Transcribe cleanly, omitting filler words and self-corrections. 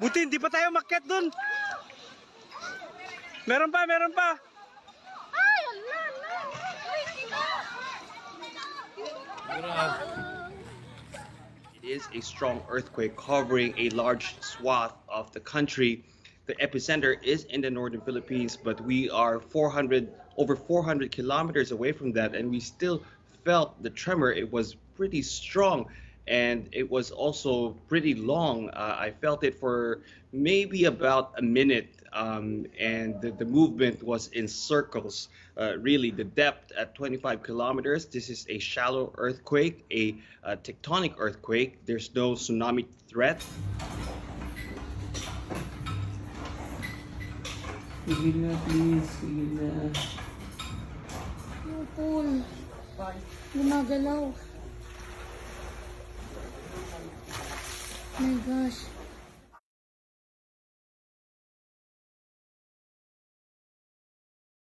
Buti hindi pa tayo makyat dun. Meron pa, meron pa. Ay, It is a strong earthquake covering a large swath of the country. The epicenter is in the northern Philippines, but we are over 400 kilometers away from that, and we still felt the tremor. It was pretty strong, and it was also pretty long. I felt it for maybe about a minute, and the movement was in circles. Really, the depth at 25 kilometers. This is a shallow earthquake, a tectonic earthquake. There's no tsunami threat. Sige na, please. Sige na. yung pool. Gumagalaw. My gosh.